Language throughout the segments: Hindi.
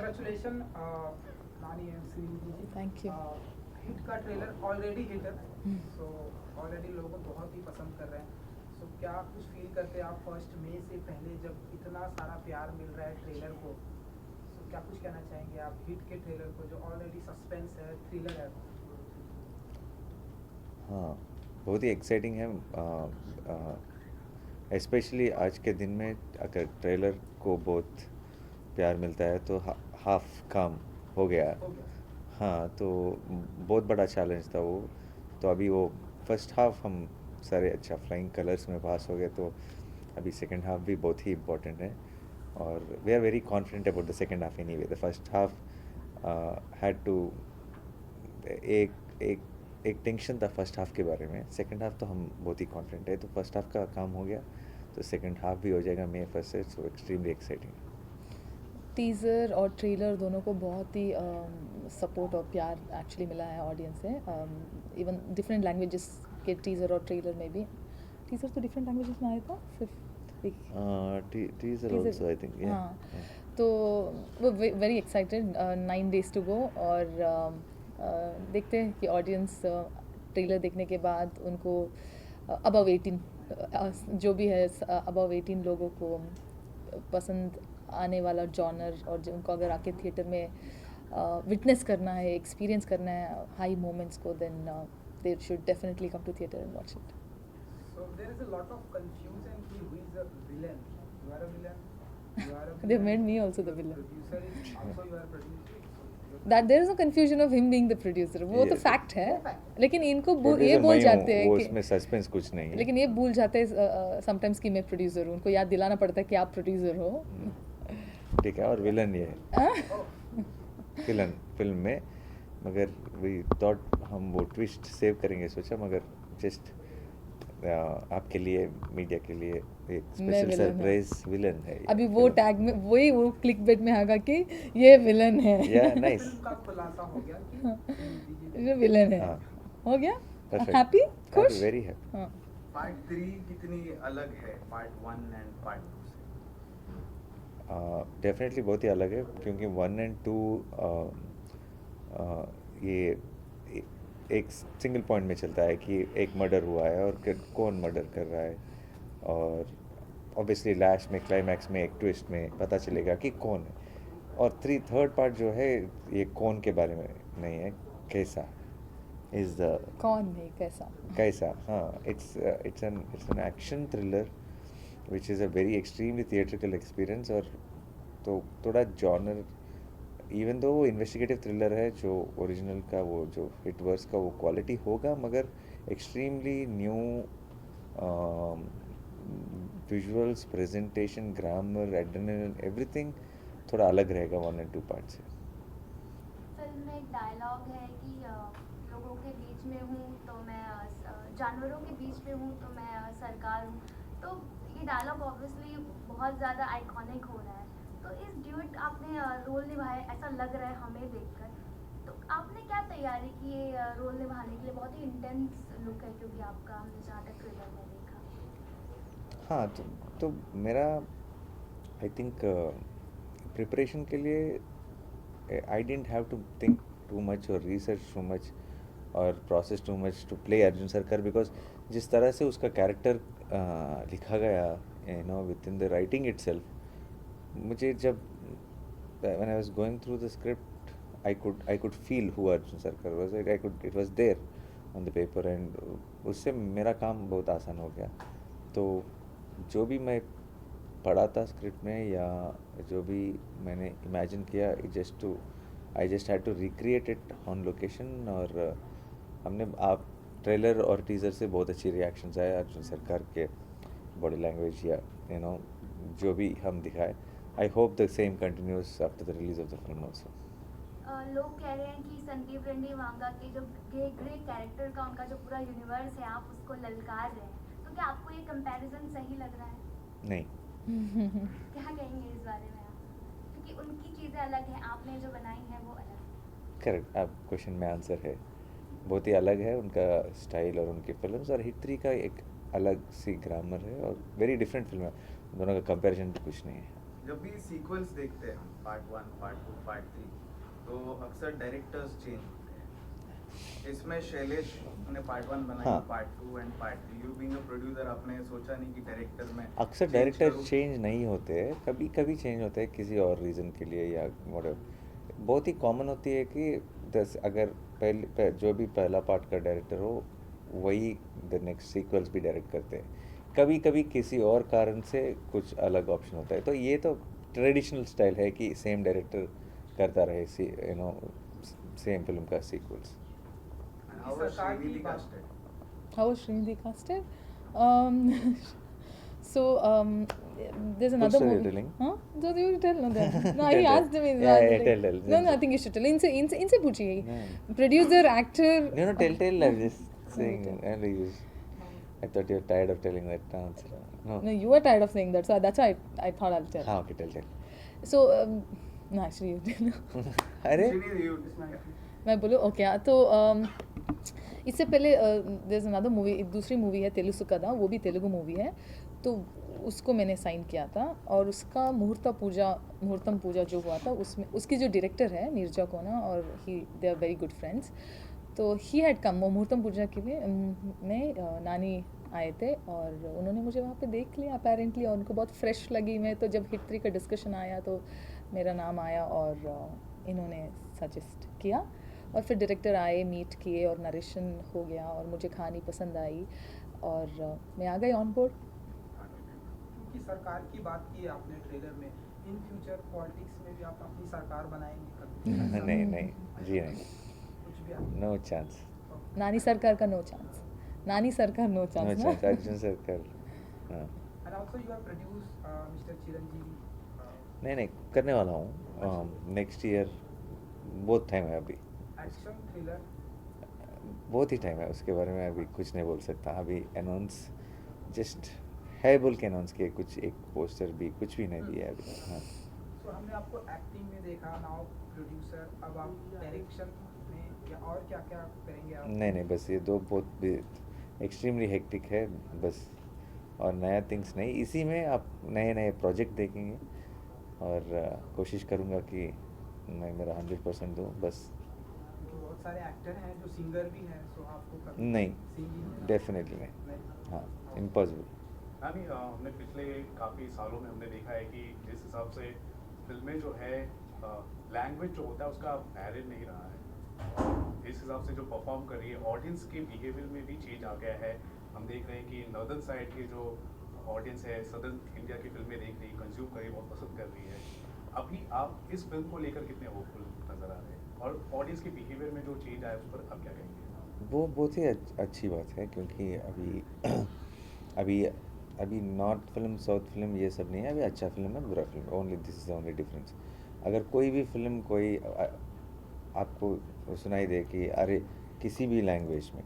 Congratulations, Nani and Srinidhi ji. Thank you. Hit का ट्रेलर ऑलरेडी हिट है, सो ऑलरेडी लोगों को बहुत ही पसंद कर रहे हैं. सो क्या कुछ फील करते हैं आप 1 मई से पहले जब इतना सारा प्यार मिल रहा है ट्रेलर को? सो क्या कुछ कहना चाहेंगे आप हिट के ट्रेलर को जो ऑलरेडी सस्पेंस है, थ्रिलर है? हाँ, बहुत ही एक्साइटिंग है. स्पेशली आज के दिन में अगर ट्रेलर को बहुत प्यार मिलता है तो हाफ काम हो गया. हो गया. हाँ, तो बहुत बड़ा चैलेंज था वो. तो अभी वो फर्स्ट हाफ हम सारे अच्छा फ्लाइंग कलर्स में पास हो गए, तो अभी सेकंड हाफ भी बहुत ही इम्पोर्टेंट है. और we are very confident about the second half. Anyway the first half had to एक एक एक टेंशन था फर्स्ट हाफ के बारे में. सेकंड हाफ तो हम बहुत ही कॉन्फिडेंट है. तो फर्स्ट हाफ का काम हो गया, तो सेकंड हाफ भी हो जाएगा May 1 से. सो एक्सट्रीमली एक्साइटिंग. टीज़र और ट्रेलर दोनों को बहुत ही सपोर्ट और प्यार एक्चुअली मिला है ऑडियंस से. इवन डिफरेंट लैंग्वेजेस के टीज़र और ट्रेलर में भी. टीज़र तो डिफरेंट लैंग्वेजेस में आया था, सिर्फ एक टीजर ऑल्सो आई थिंक. हाँ, तो वो very excited. 9 days to go. और देखते हैं कि ऑडियंस ट्रेलर देखने के बाद उनको अबव 18 जो भी है अबव 18 लोगों को पसंद आने वाला जॉनर, और जो उनको अगर आके थिएटर में विटनेस करना है, एक्सपीरियंस करना है हाई मोमेंट्स को, then they should definitely come to theatre and watch it. So there is a lot of confusion कि who is the villain? You are a villain. You are a villain. They made me also the Your villain. Producer is also you are producer. That there is no confusion of him being the producer. वो तो Yes. फैक्ट है, वो fact. लेकिन इनको ये Producer भूल मैं जाते हूँ, हैं वो कि इसमें सस्पेंस कुछ नहीं है. लेकिन ये भूल जाते हैं समटाइम्स कि मैं प्रोड्यूसर हूँ. उनको याद दिलाना पड़ता है कि आप प्रोड्यूसर हो. ठीक है. और विलन ये है, विलन फिल्म में. मगर वी थॉट हम वो ट्विस्ट सेव करेंगे सोचा, मगर जस्ट आपके लिए, मीडिया के लिए एक स्पेशल villain हूँ. सरप्राइज विलन है ये अभी वो film. टैग में वही वो क्लिक बेट में आएगा कि ये विलन है. Yeah, nice. फिल्म का खुलासा हो गया कि Srinidhi जी ये विलन है. हाँ. हो गया. Perfect. हैप्पी, खुश. Very happy. हाँ. पार्ट 3 कितनी अलग है पार्ट 1 एंड पार्ट 2 से? डेफिनेटली बहुत ही अलग है, क्योंकि 1 और 2 ये एक सिंगल पॉइंट में चलता है कि एक मर्डर हुआ है और कौन मर्डर कर रहा है. और ऑब्वियसली लास्ट में, क्लाइमैक्स में, एक ट्विस्ट में पता चलेगा कि कौन है. और थर्ड पार्ट जो है ये कौन के बारे में नहीं है, कैसा इज द कौन नहीं, कैसा. कैसा. हाँ, it's an action thriller which is a very extremely theatrical experience. और तो थोड़ा जॉनर, इवन दो वो इन्वेस्टिगेटिव थ्रिलर है, जो ओरिजिनल का वो जो हिट वर्स का वो क्वालिटी होगा, मगर extremely new visuals, presentation, grammar, adrenaline, everything थोड़ा अलग रहेगा 1 और 2 पार्ट से. फिल्म में एक डायलॉग है कि लोगों के बीच में हूँ तो मैं जानवरों के बीच में हूँ तो मैं सरकार हूँ. तो ये डायलॉग ऑब्वियसली बहुत ज़्यादा आइकॉनिक हो रहा है. तो इस ड्यूट आपने रोल निभाया, ऐसा लग रहा है हमें देखकर. तो आपने क्या तैयारी की ये रोल निभाने के लिए? बहुत ही इंटेंस लुक है क्योंकि आपका, हमने जहाँ तक ट्रेलर में देखा. हाँ, तो मेरा आई थिंक प्रिपरेशन के लिए I didn't have to think too much और रिसर्च टू मच और process too much to play Arjun Sarkar, because जिस तरह से उसका कैरेक्टर लिखा गया, you know, within the writing itself, मुझे जब when I was going through the script, I could feel who Arjun Sarkar was. It was there on the paper, and उससे मेरा काम बहुत आसान हो गया. तो जो भी मैं पढ़ा था स्क्रिप्ट में या जो भी मैंने इमेजिन किया, I just had to recreate it on location. और हमने आप ट्रेलर और टीज़र से बहुत अच्छी रिएक्शंस आए अर्जुन सरकार के बॉडी लैंग्वेज या यू नो जो भी हम दिखाए. I hope the same continuous after the release of the film also. लोग कह रहे हैं कि संदीप रेड्डी वांगा के जो ग्रे कैरेक्टर का उनका जो पूरा यूनिवर्स है, आप उसको ललकार रहे हैं. तो क्या आपको ये कंपैरिजन सही लग रहा है? नहीं. क्या कहेंगे इस बारे में आप? क्योंकि उनकी चीज़ें अलग हैं, आपने जो बनाई है वो अलग है. करेक्ट. आप क्वेश्चन में आंसर है, बहुत ही अलग है उनका स्टाइल और उनकी फिल्म्स. और हिट 3 का एक अलग सी ग्रामर है और वेरी डिफरेंट फिल्म है. दोनों का कंपैरिजन भी कुछ नहीं है. जब भी सीक्वल्स देखते हैं हम पार्ट 1, पार्ट 2, पार्ट 3, तो अक्सर डायरेक्टर्स चेंज होते हैं। इसमें शैलेश ने पार्ट 1 बनाई, हाँ। Part 2 and part 3। You being a producer, आपने सोचा नहीं कि डायरेक्टर में अक्सर change डायरेक्टर करूं? चेंज नहीं होते हैं, कभी कभी चेंज होते हैं किसी और रीज़न के लिए या whatever। बहुत ही कॉमन होती है कि अगर जो भी पहला पार्ट का डायरेक्टर हो वही द नेक्स्ट सीक्वल्स भी डायरेक्ट करते हैं। कभी कभी किसी और कारण से कुछ अलग ऑप्शन होता है, तो ये तो ट्रेडिशनल स्टाइल है कि सेम डायरेक्टर करता रहे सेम फिल्म का सीक्वल्स। And how was सरकार की Srinidhi बात- casted? How was Srinidhi casted? So there's another story movie. you're telling? Huh? So you tell no. No, he Tell. asked me. Yeah, like, tell. No, I think you should tell. इनसे पूछिए. No. Producer, actor. No, tell. I'm just saying. tell. I thought you're tired of telling that answer. No. No, you were tired of saying that, so that's why I thought I'll tell. हाँ, okay, tell. So no, actually you tell. अरे Srinidhi, you मैं बोलूँ ओके हाँ तो इससे पहले there's another movie, एक दूसरी मूवी है तेलुसुकदा, वो भी तेलुगु मूवी है, तो उसको मैंने साइन किया था और उसका मुहूर्तम पूजा जो हुआ था उसमें उसकी जो डायरेक्टर है नीरजा कोना और they are very good friends, तो ही हैड कम मुहूर्तम पूजा के लिए में नानी आए थे और उन्होंने मुझे वहाँ पे देख लिया अपेरेंटली और उनको बहुत फ्रेश लगी मैं, तो जब हिट 3 का डिस्कशन आया तो मेरा नाम आया और इन्होंने सजेस्ट किया और फिर डायरेक्टर आए, मीट किए और नरेशन हो गया और मुझे कहानी पसंद आई और मैं आ गई ऑन बोर्ड। क्योंकि सरकार की बात की है आपने ट्रेलर में, इन फ्यूचर पॉलिटिक्स में भी आप अपनी सरकार बनाएंगे कभी? नहीं जी नहीं, कुछ भी आप- नो चांस। नानी सरकार का no chance, Nani Sarkar no no chance chance, Arjun Sarkar. हाँ, And also you have produced Mr. Chiranjeevi. नहीं करने वाला हूँ नेक्स्ट ईयर। बहुत टाइम है अभी, एक्शन थ्रिलर बहुत ही टाइम है, उसके बारे में अभी कुछ नहीं बोल सकता। अभी अनाउंस जस्ट है बोल के अनाउंस किया, कुछ एक पोस्टर भी कुछ भी नहीं दिया है अभी। हाँ, तो हमने आपको एक्टिंग में देखा, नाउ प्रोड्यूसर, अब आप डायरेक्शन में या और क्या क्या करेंगे आप? नहीं बस ये दो बहुत एक्सट्रीमली हेक्टिक है बस, और नया थिंग्स नहीं। इसी में आप नए प्रोजेक्ट देखेंगे और कोशिश करूँगा कि मैं मेरा 100% दूँ बस। क्योंकि बहुत सारे एक्टर हैं जो सिंगर भी हैं, सो आपको कभी नहीं, सिंगिंग डेफिनेटली नहीं, हाँ, इम्पॉसिबल। अभी हमने पिछले काफ़ी सालों में हमने देखा है कि जिस हिसाब से फिल्में जो है लैंग्वेज जो होता है उसका बैरियर नहीं रहा है, और इस हिसाब से जो परफॉर्म कर रही है ऑडियंस के बिहेवियर में भी चेंज आ गया है। हम देख रहे हैं कि नॉर्दर्न साइड के जो ऑडियंस है सदर्न इंडिया की फिल्में देख रही, कंज्यूम कर रही, बहुत पसंद कर रही है। अभी आप इस फिल्म को लेकर कितने होपफुल नज़र आ रहे हैं, और ऑडियंस के बिहेवियर में जो चेंज आया उस पर आप क्या कहेंगे? वो बहुत ही अच्छी बात है, क्योंकि अभी नॉर्थ फिल्म साउथ फिल्म ये सब नहीं है, अभी अच्छा फिल्म है बुरा film, only this is the only difference. अगर कोई भी फिल्म कोई आपको सुनाई दे कि अरे किसी भी लैंग्वेज में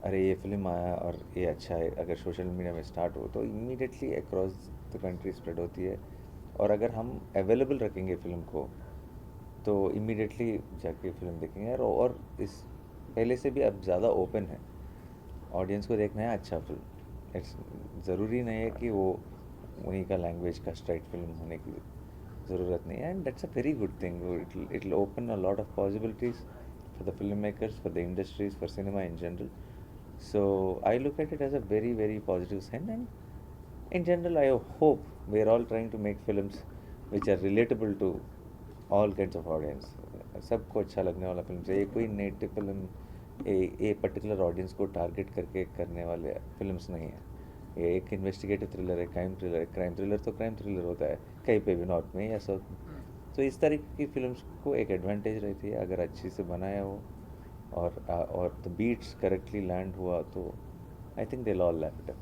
अरे ये फिल्म आया और ये अच्छा है, अगर सोशल मीडिया में स्टार्ट हो तो immediately across the country spread होती है, और अगर हम अवेलेबल रखेंगे फिल्म को तो इमीडिएटली जाके फिल्म देखेंगे। और इस पहले से भी अब ज़्यादा ओपन है, ऑडियंस को देखना है अच्छा फिल्म, इट्स ज़रूरी नहीं है कि वो उन्हीं का लैंग्वेज का स्ट्राइट फिल्म होने की ज़रूरत नहीं है, and that's a very good thing. It will open a lot of possibilities for the film makers, for the industries, for cinema in general. So I look at it as a very, very positive sign, and in general I hope we are all trying to make films which are relatable to all kinds of audience. सबको अच्छा लगने वाला फिल्म चाहिए, कोई native film a particular audience को टारगेट करके करने वाले फिल्म्स नहीं है। ये एक इन्वेस्टिगेटिव थ्रिलर है, क्राइम थ्रिलर है, क्राइम थ्रिलर तो क्राइम थ्रिलर होता है कहीं पे भी, नॉर्थ में या साउथ में। तो इस तरीके की फिल्म्स को एक एडवांटेज रहती है अगर अच्छी से बनाया हो और द बीट्स करेक्टली लैंड हुआ तो I think they all lap it up.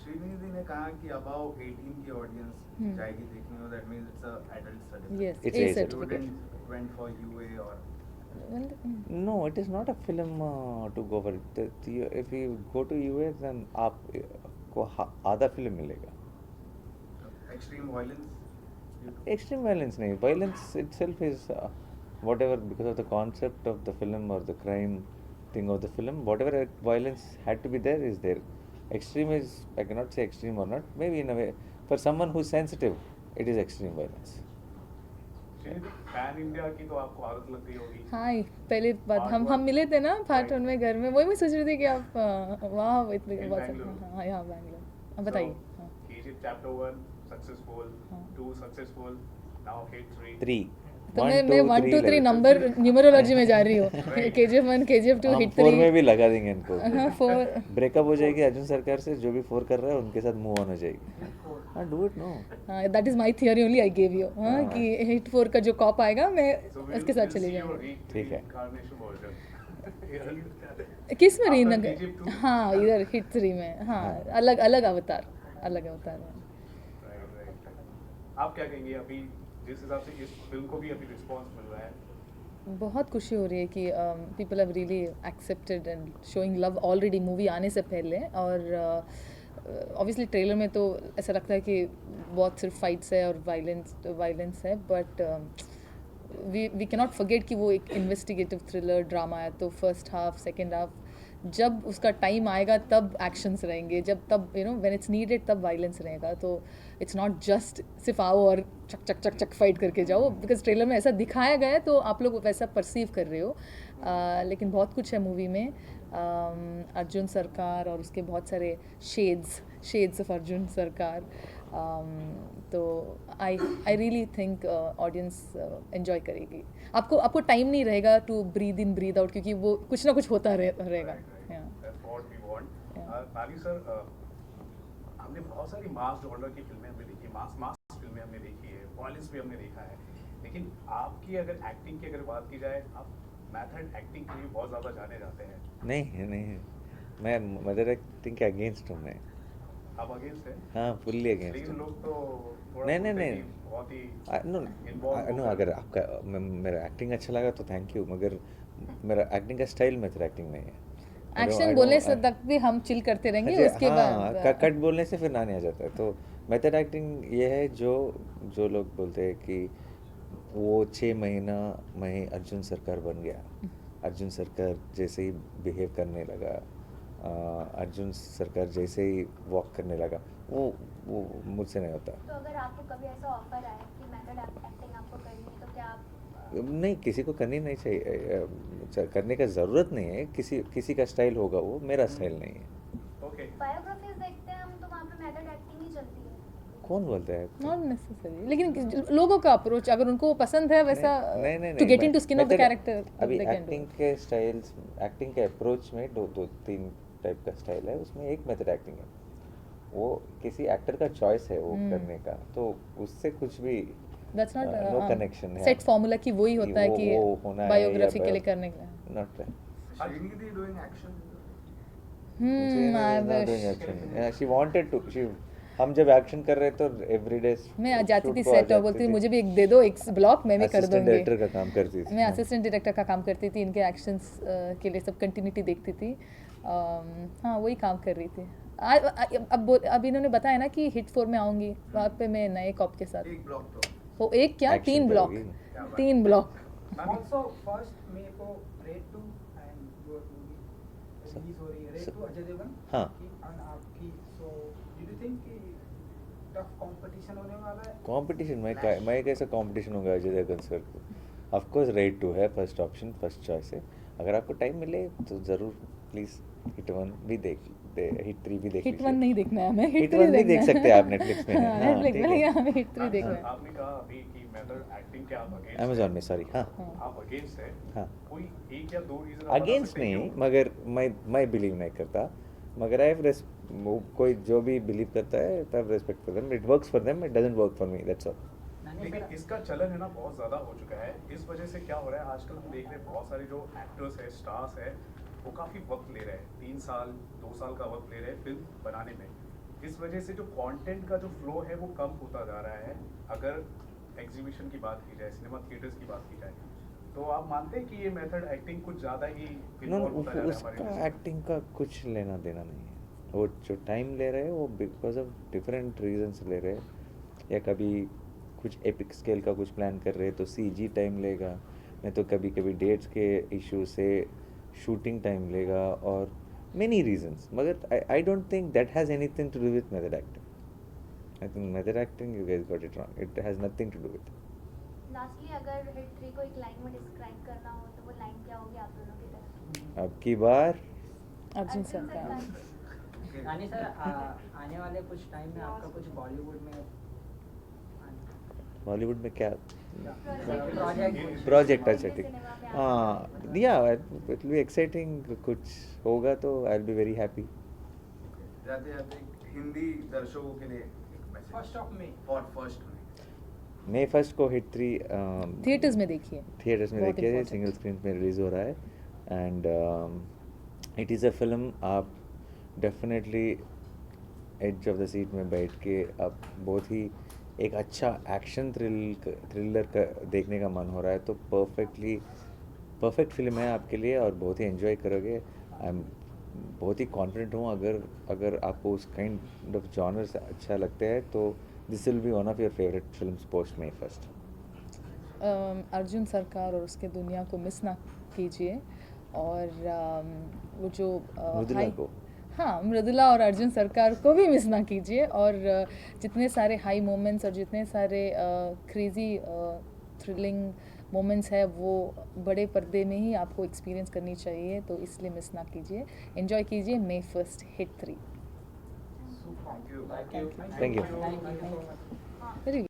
Srinidhi ने कहा कि अबाउ 18 की ऑडियंस जाएगी देखने को, that means it's a adult certificate. Yes, It's A A certificate. Students went for UA or No, it is not a film to go for it. If you go to US then आपको आधा फिल्म मिलेगा। extreme violence. Extreme violence नहीं, violence itself is whatever, because of the concept of the film or the crime thing of the film, whatever violence had to be there is there. Extreme is, I cannot say extreme or not, maybe in a way For someone who's sensitive, it is extreme violence. Pan India की तो आपको आदत लग गई होगी। हाँ पहले बात Part हम one. मिले थे ना पार्ट Right. 1 में घर में, वही मैं सोच रही थी कि आप वहाँ इतने In बहुत Bangalore. हाँ यहाँ बैंगलोर। अब बताइए। हाँ। KGF Chapter 1 successful, हाँ। 2 successful, now Hit 3. 3. तो मैं 1 2 3 नंबर न्यूमरोलॉजी में जा रही हूँ। Right. KGF 1 KGF 2 हम हिट 4 में 3। भी लगा देंगे इनको। हाँ 4। ब्रेकअप हो जाएगी अर्जुन सरकार से, जो भी 4 कर रहा है उनके साथ मूव ऑन हो जाएगी। हाँ डू इट नो। हाँ that is my theory only I give you. हाँ हाँ। कि हिट 4 का जो कॉप आएगा मैं So उसके साथ we'll चली see your जाऊंगी। ठीक है। reincarnation version. किस में After रीनगर? KGF 2? हाँ इधर हिट 3 में। हाँ हाँ। अलग अलग अवतार, अलग अवतार है। Right. आप क्या कहेंगे अभी जिस हिसाब से इस फिल्म को भी अभी रिस्पांस मिल रहा है? बहुत खुशी हो रही है कि people have really accepted and showing love already movie आने से पहले। और ऑब्वियसली ट्रेलर में तो ऐसा लगता है कि बहुत सिर्फ फाइट्स है और वायलेंस है, बट वी कैनॉट फॉरगेट कि वो एक इन्वेस्टिगेटिव थ्रिलर ड्रामा है। तो फर्स्ट हाफ सेकेंड हाफ जब उसका टाइम आएगा तब एक्शंस रहेंगे, जब तब you know when it's needed तब वायलेंस रहेगा। तो इट्स नॉट जस्ट सिर्फ आओ और चक चक चक चक फाइट करके जाओ, बिकॉज ट्रेलर में ऐसा दिखाया गया है तो आप लोग वैसा परसीव कर रहे हो। लेकिन बहुत कुछ है मूवी में। अर्जुन सरकार और उसके बहुत सारे शेड्स ऑफ अर्जुन सरकार। तो I really think audience enjoy करेगी। आपको टाइम नहीं रहेगा to breathe in breathe out, क्योंकि वो कुछ ना कुछ होता रहेगा। Yeah. That's what we want. Yeah. नानी सर, हमने बहुत सारी मास जॉनर की फिल्में हमने देखी है, मास फिल्में हमने देखी है, वॉयलेंस भी हमने देखा है, लेकिन आपकी अगर एक्टिंग की अगर बात की जाए, आप मेथड एक्टिंग के लिए बहुत ज़्यादा जाने जाते हैं। नहीं, मैं मदर एक्टिंग के अगेंस्ट हूँ मैं। आप अगेंस्ट हैं? हाँ फुल्ली अगेंस्ट लेकिन हूँ। लोग तो थोड़ा नहीं, बोलते नहीं, हैं नहीं। कि बहुत ही नो involved नो होकर। अगर आपका मेरा एक्टिंग अच्छा लगा तो थैंक यू, मगर मेरा एक्टिंग का स्टाइल मेथड एक्टिंग नहीं है। एक्शन बोलने से तक भी हम चिल करते रहेंगे, उसके बाद कट बोलने से फिर नानी आ जाता है। तो मेथड एक्टिंग ये है जो लोग बोलते हैं कि वो 6 महीना में अर्जुन सरकार बन गया, अर्जुन सरकार जैसे ही बिहेव करने लगा, अर्जुन सरकार जैसे ही वॉक करने लगा, वो मुझसे नहीं होता। तो अगर आपको कभी ऐसा ऑफर आए कि मेथड एक्टिंग आपको करनी है तो क्या आप नहीं, किसी को करनी नहीं चाहिए, करने का ज़रूरत नहीं है। किसी का स्टाइल होगा, वो मेरा स्टाइल नहीं है। ओके, बायोग्राफीज देखते हैं हम तो वहाँ पे मेथड एक्टिंग ही चलती है। कौन बोलता है? नॉट नेसेसरी, लेकिन लोगों का अप्रोच अगर उनको पसंद है वैसा नहीं, to get into skin of the method- character अभी एक्टिंग के स्टाइल्स, एक्टिंग के अप्रोच में दो 3 टाइप का स्टाइल है, उसमें एक मेथड एक्टिंग है। वो किसी एक्टर का चॉइस है वो करने का, तो उससे कुछ भी दैट्स नॉट नो कनेक्शन है। सेट फार्मूला की वही होता है कि वो होना है बायोग्राफी या के लिए करने के लिए। Not Srinidhi doing action. I wish. She wanted to, हम जब एक्शन कर रहे तो एवरीडे मैं आ जाती थी सेट और बोलती थी मुझे भी एक दे दो, एक ब्लॉक मैं भी कर दूंगी। डायरेक्टर का काम करती थी मैं असिस्टेंट डायरेक्टर का काम करती थी, इनके एक्शंस के लिए सब कंटिन्यूटी देखती थी। हाँ वही काम कर रही थी। अब इन्होंने बताया ना कि हिट 4 में आऊँगी, वहाँ पे मैं नए कॉप के साथ। एक ब्लॉक तो वो एक क्या Action 3 ब्लॉक, करोगी। 3 ब्लॉक। Also first May को Raid 2 and your movie release हो रही है, Raid 2 अजय देवगन हाँ। की and आपकी। So do you think कि tough competition होने वाला है? कंपटीशन मैं कैसा कंपटीशन होगा अजय देवगन सर को? ऑफ कोर्स रेड 2 है फर्स्ट ऑप्शन, फर्स्ट चॉइस है। अगर आपको टाइम मिले तो ज़रूर प्लीज़ हिट 1 भी हिट 3 भी देख हिट 1 नहीं देखना है हमें, हिट 3 1 भी देखना देख है। सकते हैं आप नेटफ्लिक्स में। हाँ, हाँ, Netflix ठीक में है। हमें हिट 3 नानी देखना सर, है। आपने कहा अभी कि मेथड एक्टिंग के आप अगेंस्ट अमेजोन में, सॉरी। हाँ, आप अगेंस्ट है, हाँ। कोई एक या दो रीजन अगेंस्ट नहीं, मगर मैं बिलीव नहीं करता, मगर आई कोई जो भी बिलीव करता है तब respect for them, it works for them, it doesn't work for me, that's all. नानी लेकिन सर, इसका चलन है ना बहुत ज़्यादा हो चुका है। इस वजह से क्या हो रहा है आजकल, हम देख रहे हैं बहुत सारे जो एक्टर्स है, स्टार्स है, वो काफ़ी वक्त ले रहे हैं, 3 साल 2 साल का वक्त ले रहे हैं फिल्म बनाने में। इस वजह से जो कंटेंट का जो फ्लो है वो कम होता जा रहा है। अगर एग्जीबिशन की बात की जाए, सिनेमा थिएटर्स की बात की जाए, तो आप मानते हैं कि ये मेथड एक्टिंग कुछ ज़्यादा ही involve होता जा रहा है हमारे उसका industry में? एक्टिंग का कुछ लेना देना नहीं है। वो जो टाइम ले रहे हैं वो बिकॉज ऑफ डिफरेंट रीजंस ले रहे हैं, या कभी कुछ एपिक स्केल का कुछ प्लान कर रहे हैं तो सीजी टाइम लेगा, नहीं तो कभी कभी डेट्स के इशू से शूटिंग टाइम लेगा, और मेनी रीजंस। मगर I don't think that has anything to do with method acting. I think method acting, you guys got it wrong. It has nothing to do with it. Lastly अगर हिट 3 को एक लाइन में डिस्क्राइब करना हो तो वो लाइन क्या होगी आप दोनों की तरफ अब की बार अर्जुन सरकार रानी सर आने वाले कुछ टाइम में आपका कुछ बॉलीवुड में बॉलीवुड में क्या प्रोजेक्ट प्रोजेक्ट अच्छा ठीक हाँ या इट विल बी एक्साइटिंग कुछ होगा तो I will be very happy जाते जाते हिंदी दर्शकों के लिए एक message first of May first में मई 1 को हिट 3 थिएटर्स में देखिए थिएटर्स में बहुत देखिए important. सिंगल स्क्रीन में रिलीज़ हो रहा है and it is a film आप definitely edge of the seat में बैठ के आप बहुत ही एक अच्छा एक्शन थ्रिलर देखने का मन हो रहा है तो परफेक्ट फिल्म है आपके लिए और बहुत ही एंजॉय करोगे आई एम बहुत ही कॉन्फिडेंट हूँ अगर आपको उस काइंड ऑफ जॉनर अच्छा लगता है तो this will be one of your favourite films post May 1st. Arjun सरकार और उसके दुनिया को मिस ना कीजिए और वो जो मृदुला को हाँ मृदुला और अर्जुन सरकार को भी मिस ना कीजिए और जितने सारे हाई मोमेंट्स और जितने सारे क्रेज़ी थ्रिलिंग मोमेंट्स है वो बड़े पर्दे में ही आपको एक्सपीरियंस करनी चाहिए तो इसलिए मिस ना कीजिए एंजॉय कीजिए May 1st hit 3 thank you Thank you. Very